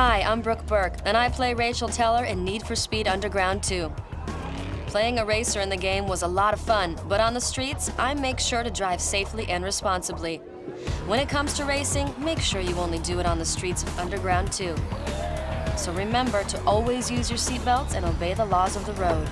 Hi, I'm Brooke Burke, and I play Rachel Teller in Need for Speed Underground 2. Playing a racer in the game was a lot of fun, but on the streets, I make sure to drive safely and responsibly. When it comes to racing, make sure you only do it on the streets of Underground 2. So remember to always use your seatbelts and obey the laws of the road.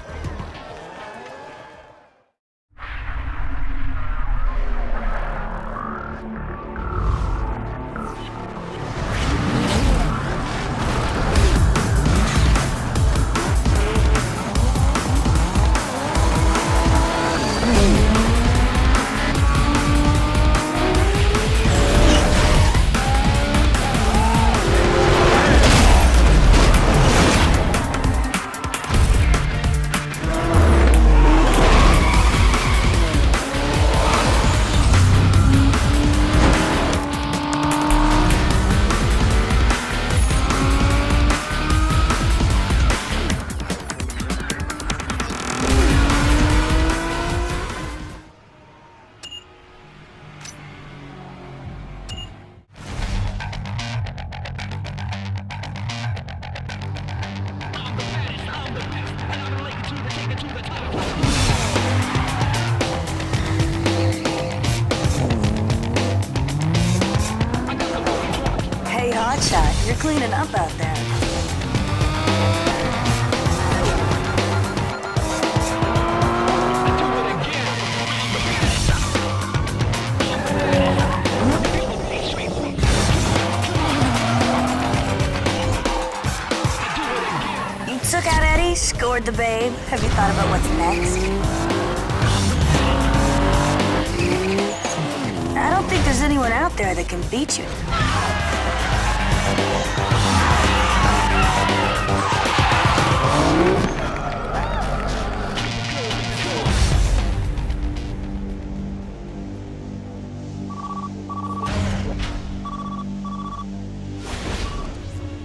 Hey, Hotshot, you're cleaning up out there. You took out Eddie, scored the babe. Have you thought about what's next? I don't think there's anyone out there that can beat you.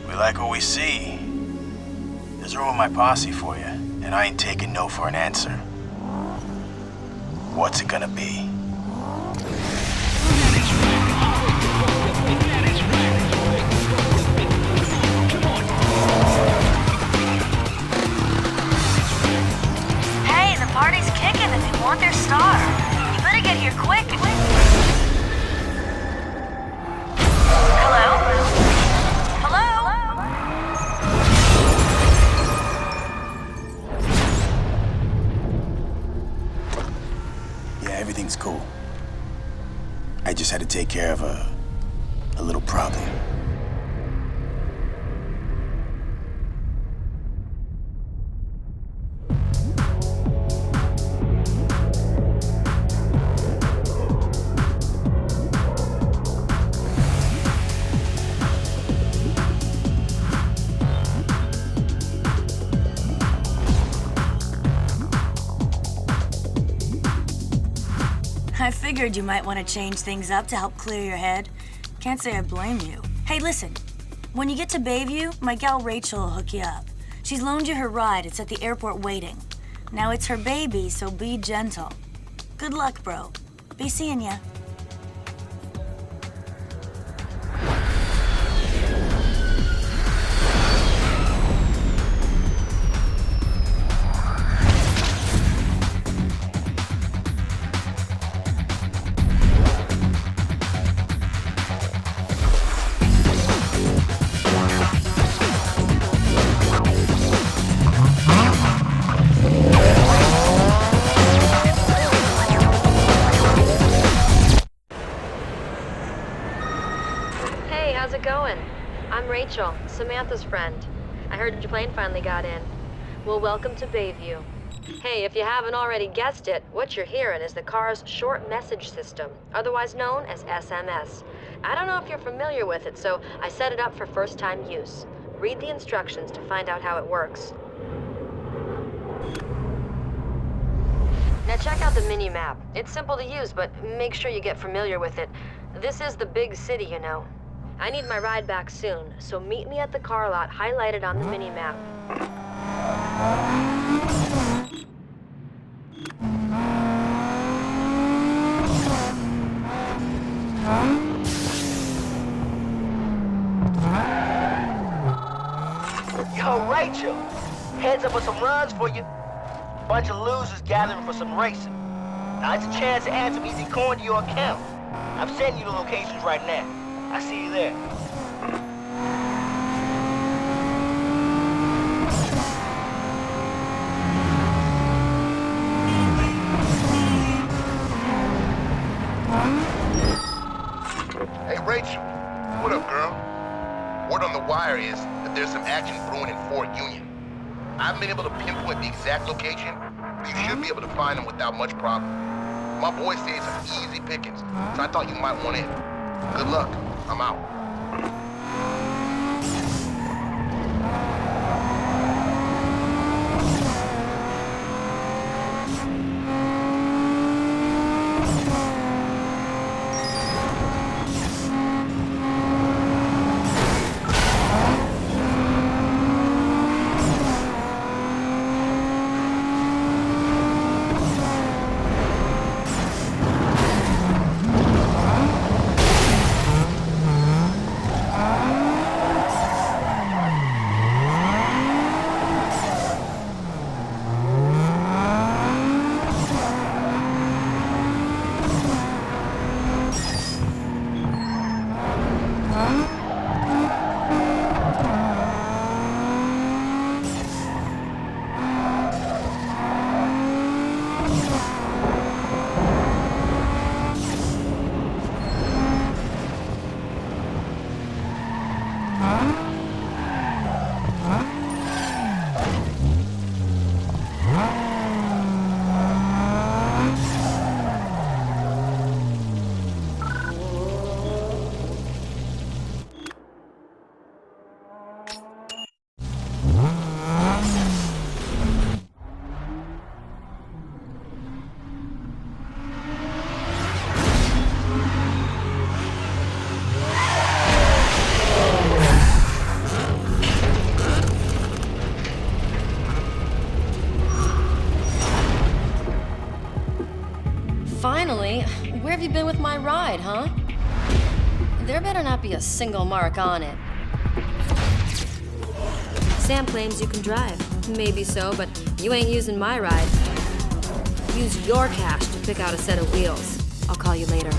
We like what we see. There's room in my posse for you, and I ain't taking no for an answer. What's it gonna be? Hey, the party's kicking and they want their star. You better get here quick. Hello? Hello? Yeah, everything's cool. I just had to take care of a little problem. I figured you might want to change things up to help clear your head. Can't say I blame you. Hey, listen. When you get to Bayview, my gal Rachel will hook you up. She's loaned you her ride. It's at the airport waiting. Now it's her baby, so be gentle. Good luck, bro. Be seeing ya. Hey, how's it going? I'm Rachel, Samantha's friend. I heard your plane finally got in. Well, welcome to Bayview. Hey, if you haven't already guessed it, what you're hearing is the car's short message system, otherwise known as SMS. I don't know if you're familiar with it, so I set it up for first-time use. Read the instructions to find out how it works. Now check out the mini-map. It's simple to use, but make sure you get familiar with it. This is the big city, you know. I need my ride back soon, so meet me at the car lot highlighted on the mini-map. heads up with some runs for you. Bunch of losers gathering for some racing. Now it's a chance to add some easy coin to your account. I'm sending you the locations right now. I see you there. Hey, Rachel. What up, girl? Word on the wire is that there's some action brewing in Fort Union. I haven't been able to pinpoint the exact location, but you should be able to find them without much problem. My boy says some easy pickings, so I thought you might want in. Good luck. I'm out. Finally, where have you been with my ride, huh? There better not be a single mark on it. Sam claims you can drive. Maybe so, but you ain't using my ride. Use your cash to pick out a set of wheels. I'll call you later.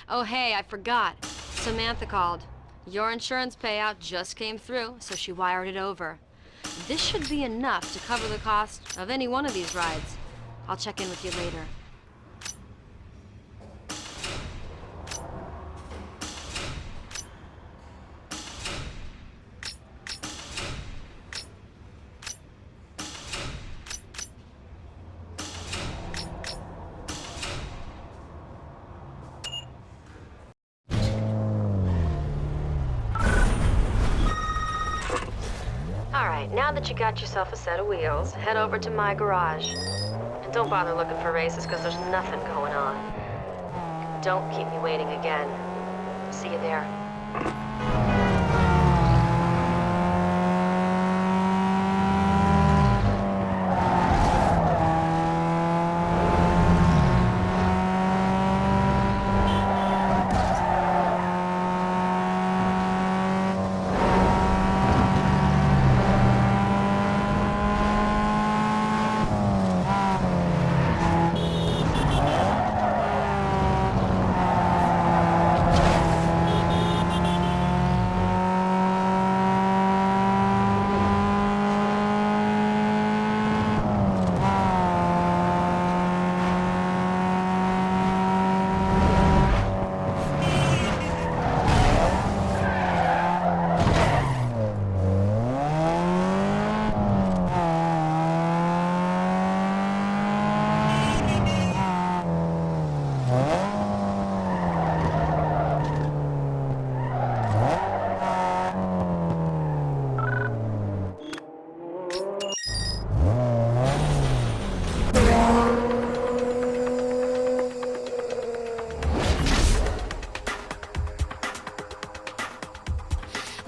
Oh, hey, I forgot. Samantha called. Your insurance payout just came through, so she wired it over. This should be enough to cover the cost of any one of these rides. I'll check in with you later. Alright, now that you got yourself a set of wheels, head over to my garage. And don't bother looking for races, because there's nothing going on. Don't keep me waiting again. See you there.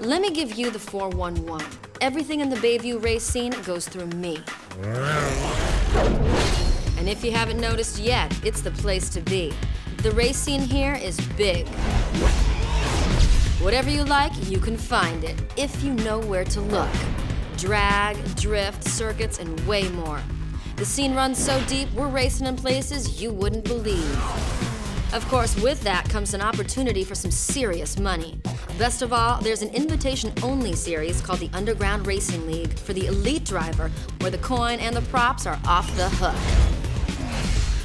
Let me give you the 411. Everything in the Bayview race scene goes through me. And if you haven't noticed yet, it's the place to be. The race scene here is big. Whatever you like, you can find it, if you know where to look. Drag, drift, circuits, and way more. The scene runs so deep, we're racing in places you wouldn't believe. Of course, with that comes an opportunity for some serious money. Best of all, there's an invitation-only series called the Underground Racing League for the elite driver, where the coin and the props are off the hook.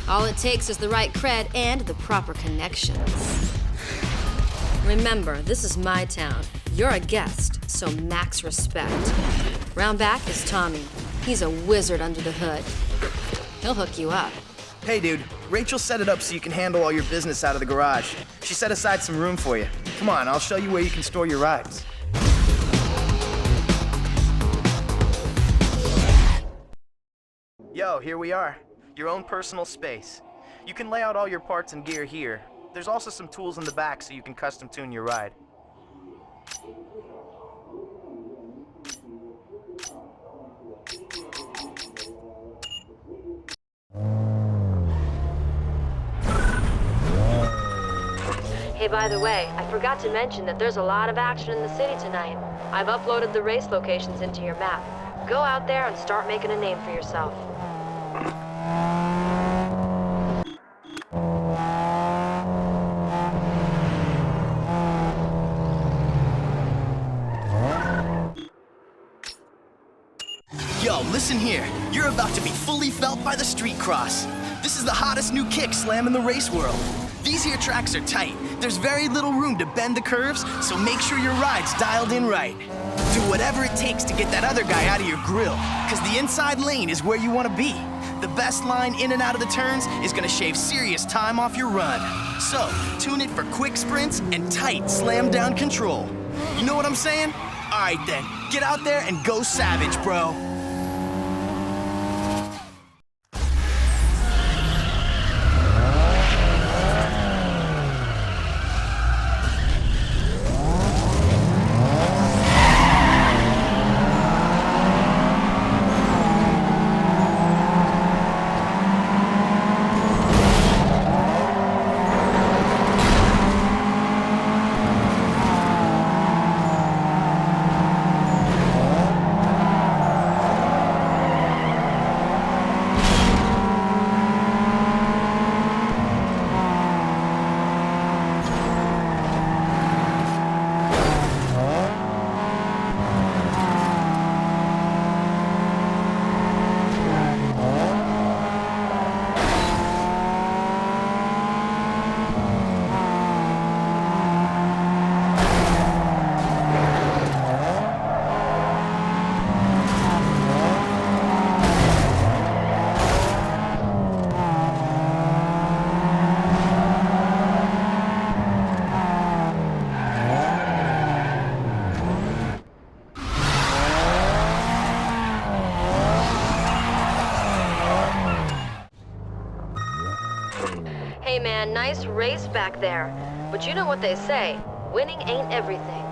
All it takes is the right cred and the proper connections. Remember, this is my town. You're a guest, so max respect. Round back is Tommy. He's a wizard under the hood. He'll hook you up. Hey dude, Rachel set it up so you can handle all your business out of the garage. She set aside some room for you. Come on, I'll show you where you can store your rides. Yo, here we are. Your own personal space. You can lay out all your parts and gear here. There's also some tools in the back so you can custom tune your ride. Hey, by the way, I forgot to mention that there's a lot of action in the city tonight. I've uploaded the race locations into your map. Go out there and start making a name for yourself. Yo, listen here. You're about to be fully felt by the street cross. This is the hottest new kick slam in the race world. These here tracks are tight. There's very little room to bend the curves, so make sure your ride's dialed in right. Do whatever it takes to get that other guy out of your grill, because the inside lane is where you want to be. The best line in and out of the turns is going to shave serious time off your run. So, tune it for quick sprints and tight slam down control. You know what I'm saying? All right then, get out there and go savage, bro. Hey man, nice race back there. But you know what they say, winning ain't everything.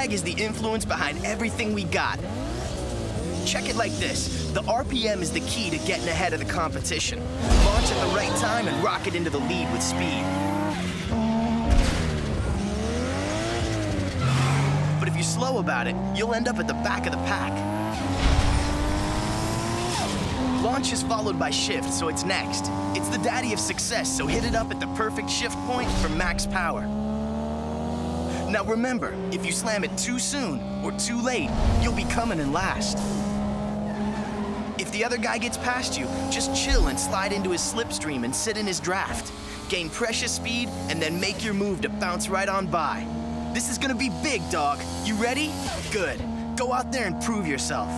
drag is the influence behind everything we got. Check it like this. The RPM is the key to getting ahead of the competition. Launch at the right time and rocket into the lead with speed. But if you're slow about it, you'll end up at the back of the pack. Launch is followed by shift, so it's next. It's the daddy of success, so hit it up at the perfect shift point for max power. Now remember, if you slam it too soon or too late, you'll be coming in last. If the other guy gets past you, just chill and slide into his slipstream and sit in his draft. Gain precious speed and then make your move to bounce right on by. This is gonna be big, dog. You ready? Good. Go out there and prove yourself.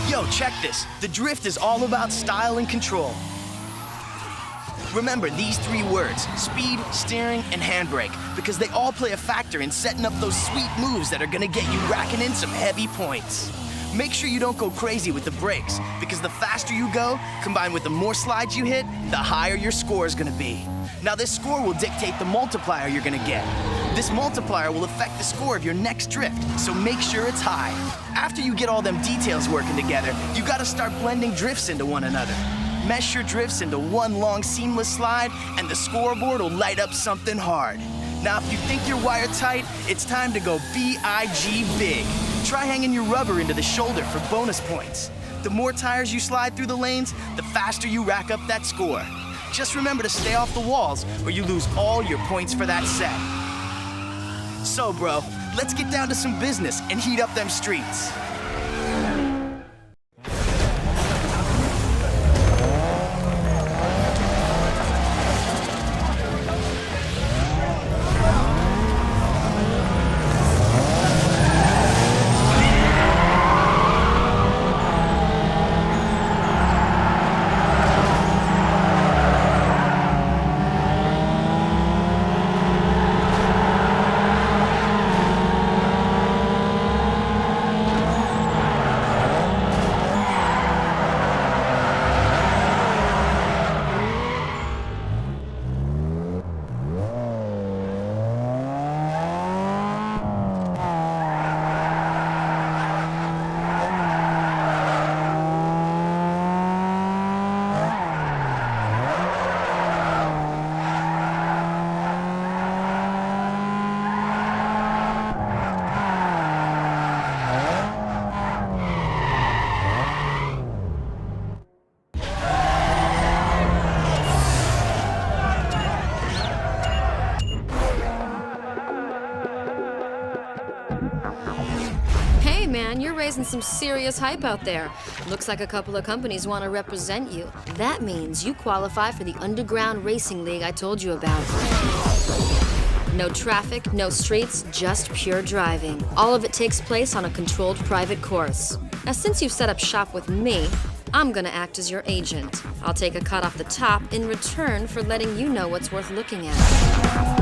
Yo, check this. The drift is all about style and control. Remember these three words: speed, steering, and handbrake, because they all play a factor in setting up those sweet moves that are gonna get you racking in some heavy points. Make sure you don't go crazy with the brakes, because the faster you go, combined with the more slides you hit, the higher your score is gonna be. Now this score will dictate the multiplier you're gonna get. This multiplier will affect the score of your next drift, so make sure it's high. After you get all them details working together, you gotta start blending drifts into one another. Mesh your drifts into one long seamless slide, and the scoreboard will light up something hard. Now if you think you're wired tight, it's time to go B-I-G big. Try hanging your rubber into the shoulder for bonus points. The more tires you slide through the lanes, the faster you rack up that score. Just remember to stay off the walls, or you lose all your points for that set. So, bro, let's get down to some business and heat up them streets. Hey man, you're raising some serious hype out there. Looks like a couple of companies want to represent you. That means you qualify for the underground racing league I told you about. No traffic, no streets, just pure driving. All of it takes place on a controlled private course. Now, since you've set up shop with me, I'm gonna act as your agent. I'll take a cut off the top in return for letting you know what's worth looking at.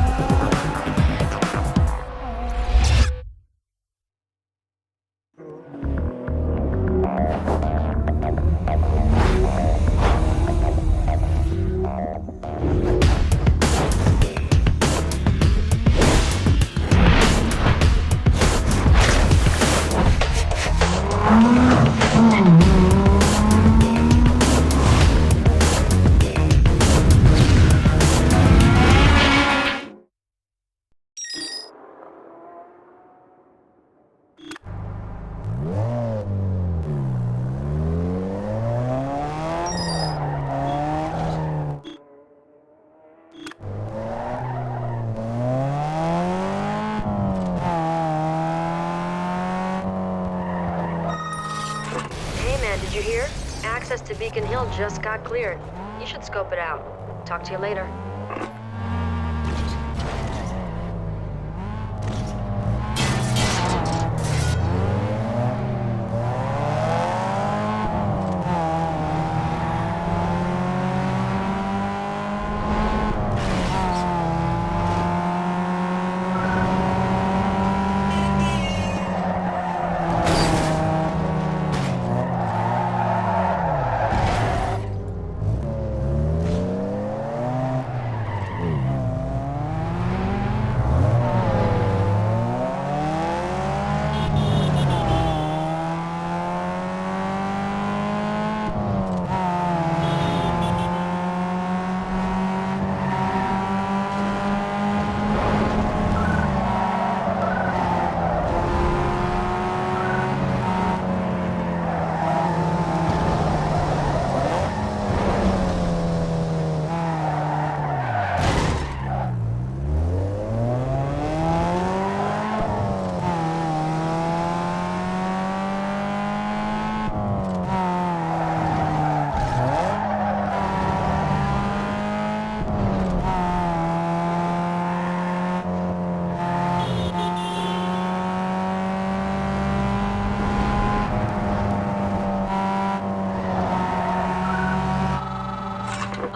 Did you hear? Access to Beacon Hill just got cleared. You should scope it out. Talk to you later.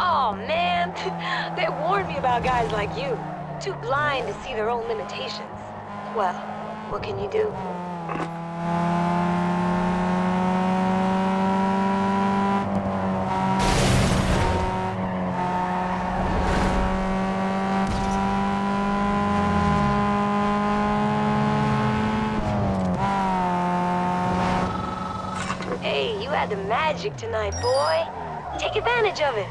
Oh, man. They warned me about guys like you. Too blind to see their own limitations. Well, what can you do? Hey, you had the magic tonight, boy. Take advantage of it.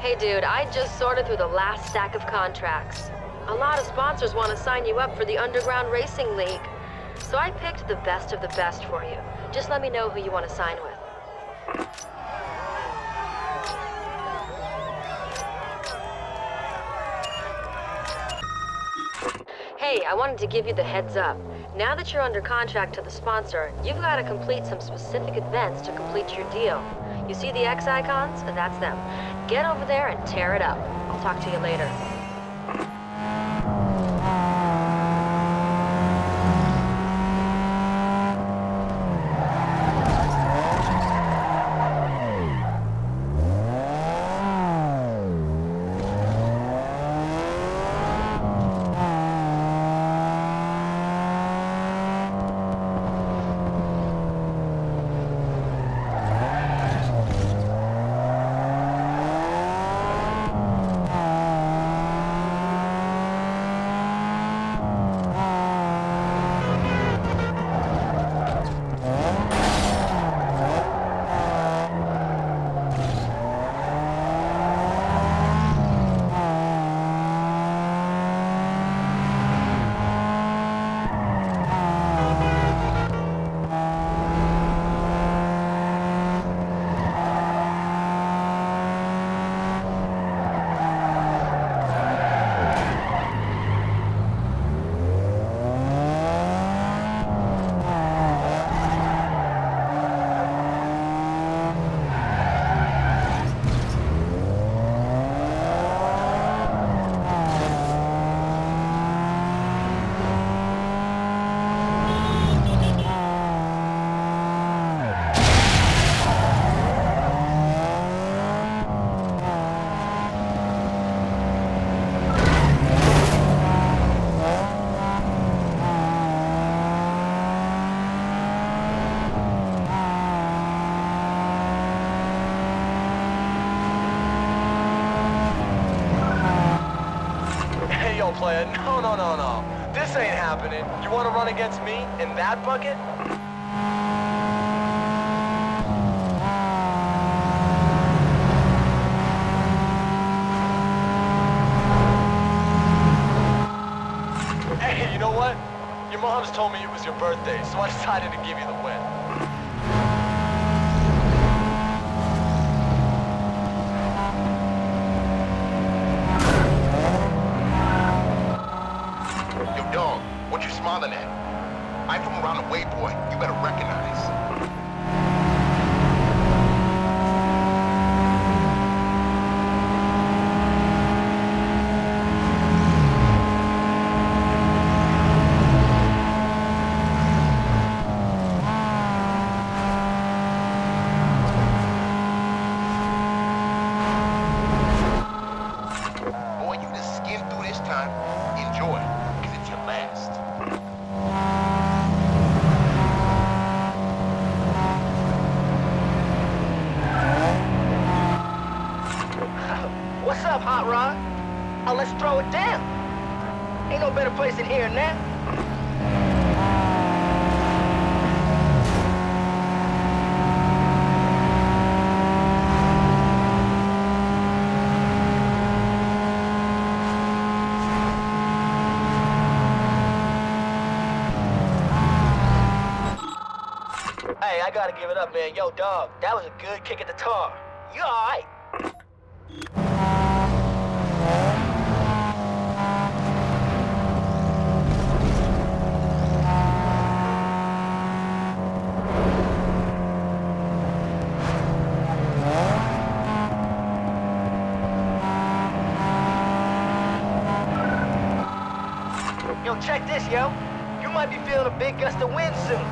Hey dude, I just sorted through the last stack of contracts. A lot of sponsors want to sign you up for the Underground Racing League. So I picked the best of the best for you. Just let me know who you want to sign with. Hey, I wanted to give you the heads up. Now that you're under contract to the sponsor, you've got to complete some specific events to complete your deal. You see the X icons? That's them. Get over there and tear it up. I'll talk to you later. Player. No. This ain't happening. You want to run against me in that bucket? Hey, you know what? Your mom's told me it was your birthday, so I decided to give you the win. What you smiling at? I'm from around the way, boy. You better recognize. Boy, you just skin through this time. Enjoy, because it's your last. What's up, Hot Rod? Oh, let's throw it down. Ain't no better place than here and now. Hey, I gotta give it up, man. Yo, dog, that was a good kick at the tar. You alright? Yo, check this, yo. You might be feeling a big gust of wind soon.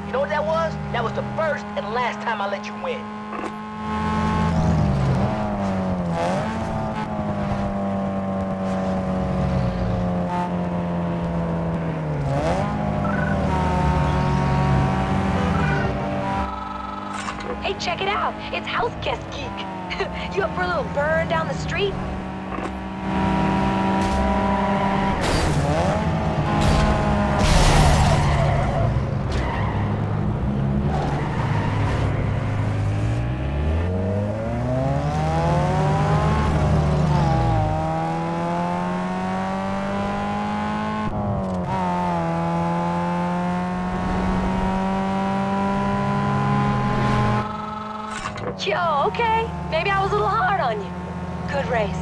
You know what that was? That was the first and last time I let you win. Check it out. It's House Guest Geek. You up for a little burn down the street? Yo, okay. Maybe I was a little hard on you. Good race.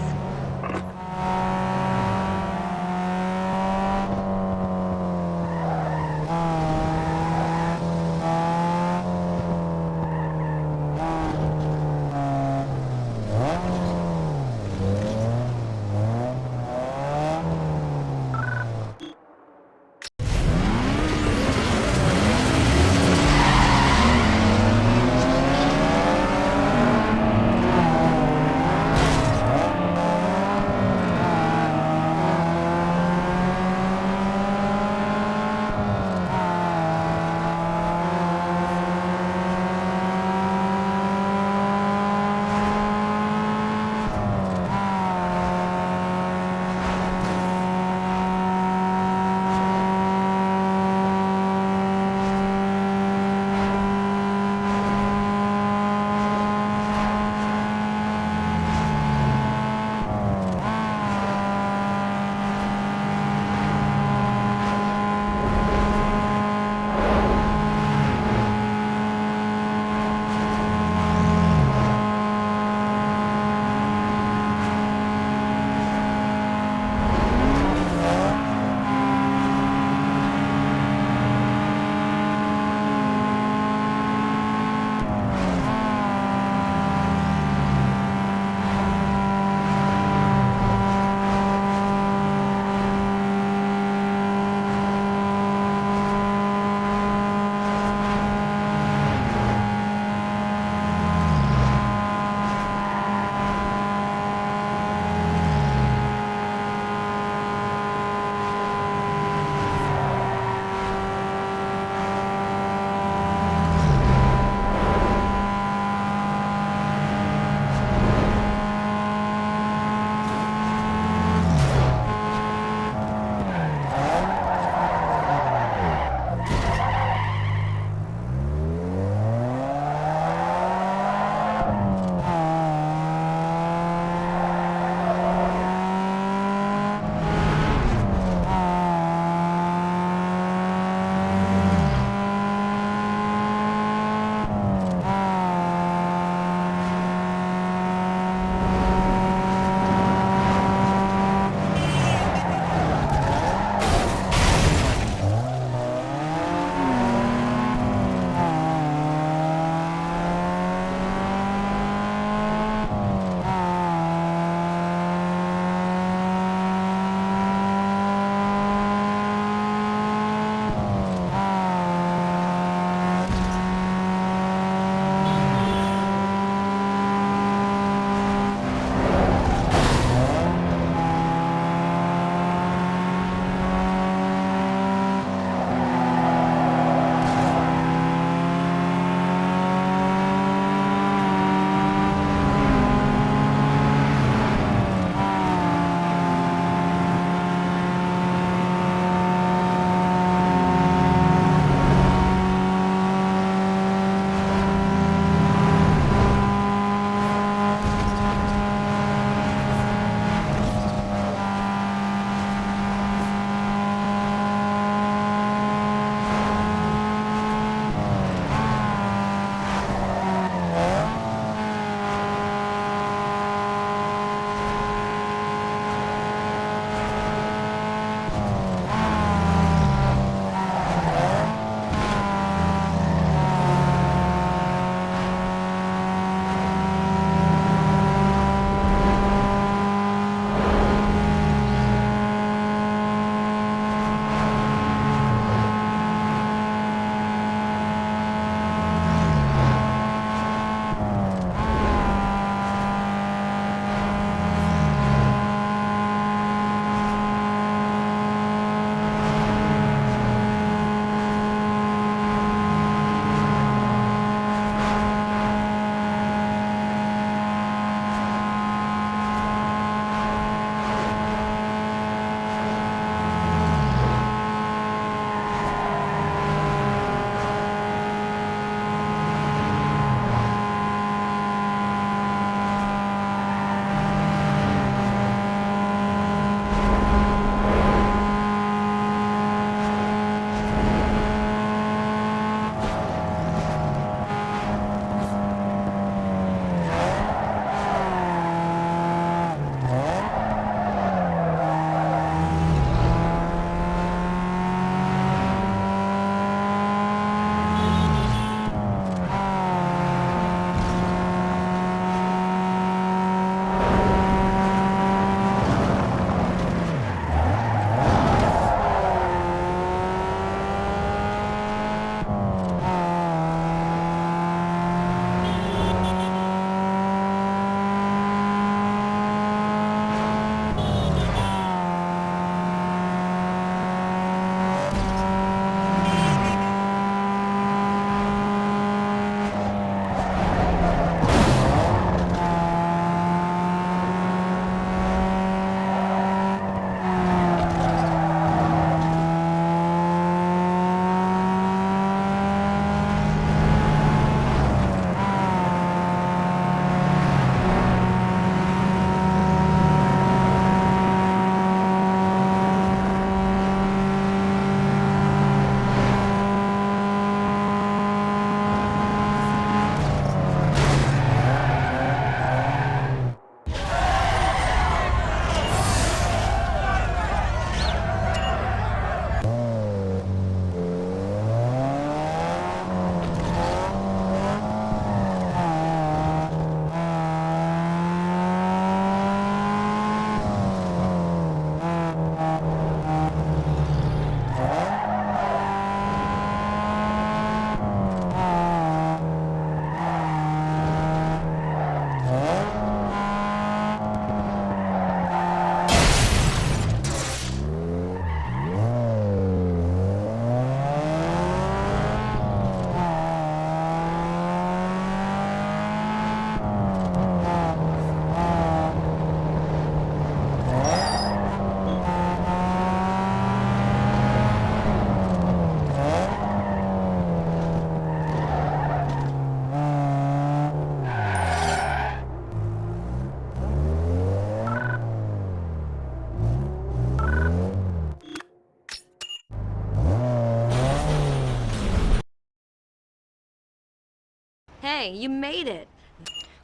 Hey, you made it.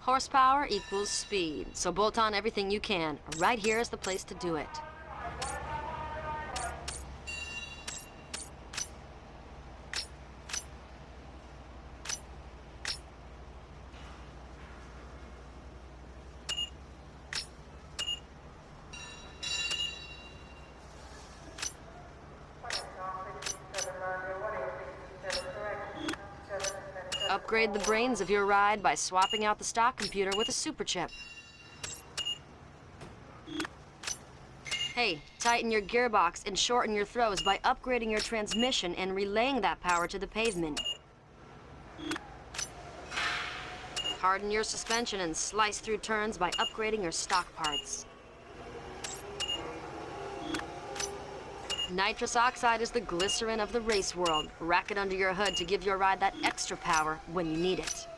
Horsepower equals speed, so bolt on everything you can. Right here is the place to do it. Upgrade the brains of your ride by swapping out the stock computer with a super chip. Hey, tighten your gearbox and shorten your throws by upgrading your transmission and relaying that power to the pavement. Harden your suspension and slice through turns by upgrading your stock parts. Nitrous oxide is the glycerin of the race world. Rack it under your hood to give your ride that extra power when you need it.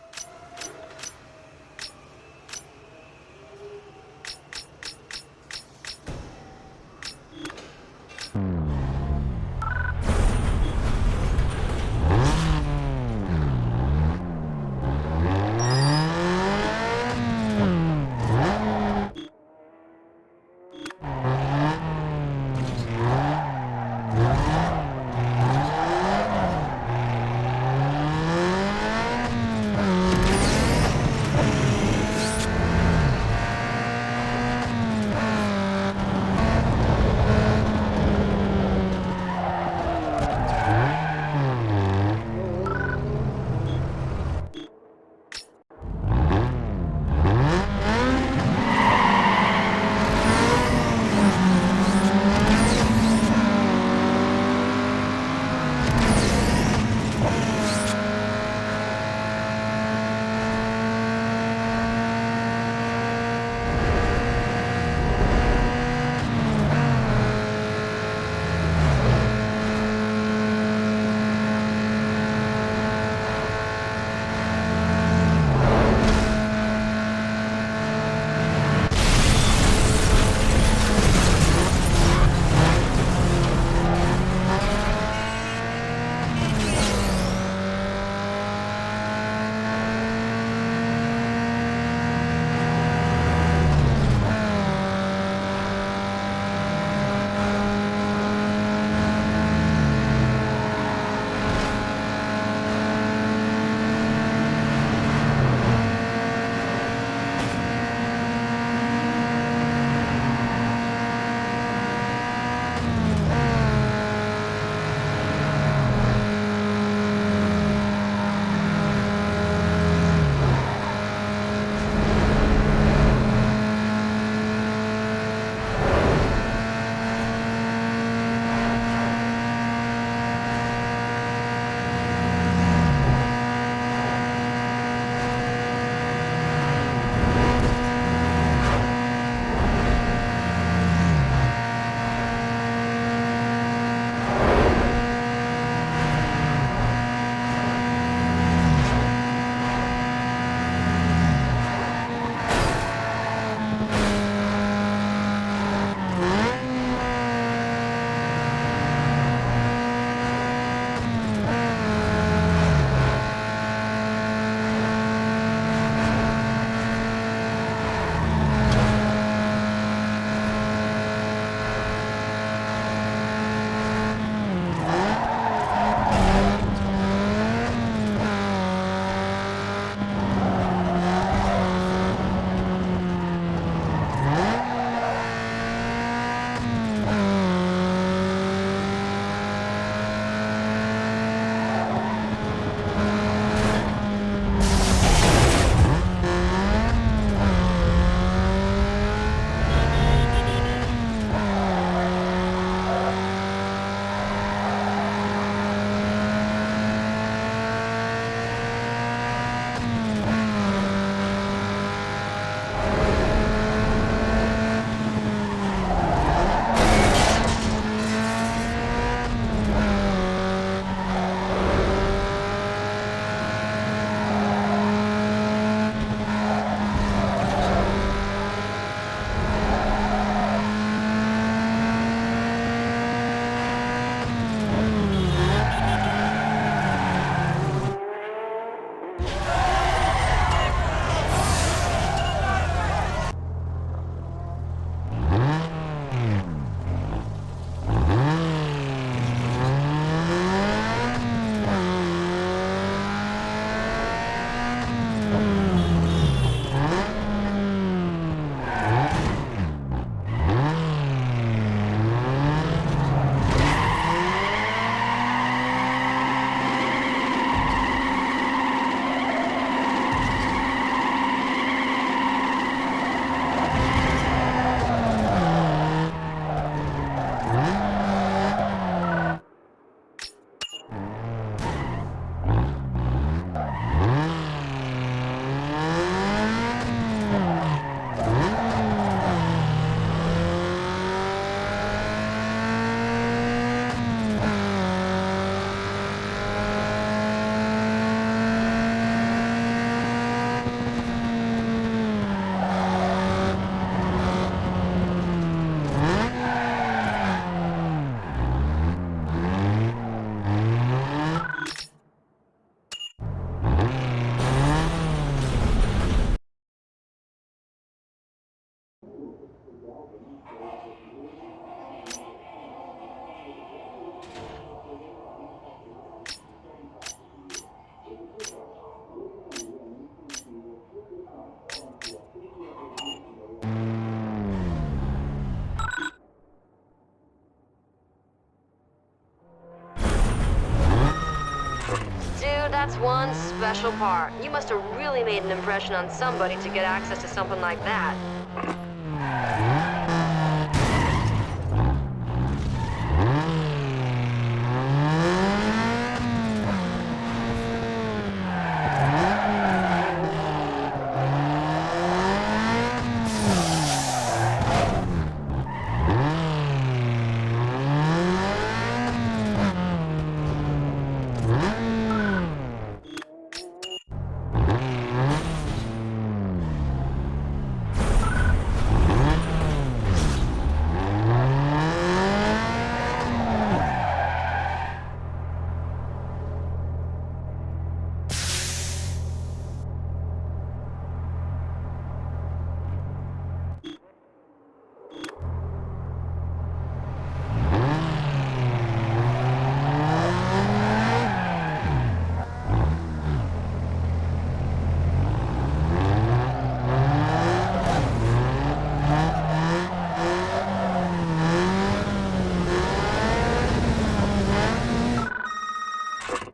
That's one special part. You must have really made an impression on somebody to get access to something like that.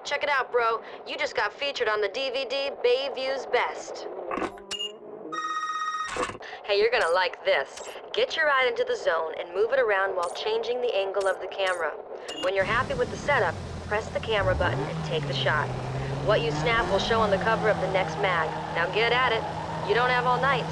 Check it out, bro. You just got featured on the DVD Bayview's Best. Hey, you're gonna like this. Get your ride into the zone and move it around while changing the angle of the camera. When you're happy with the setup, press the camera button and take the shot. What you snap will show on the cover of the next mag. Now get at it. You don't have all night.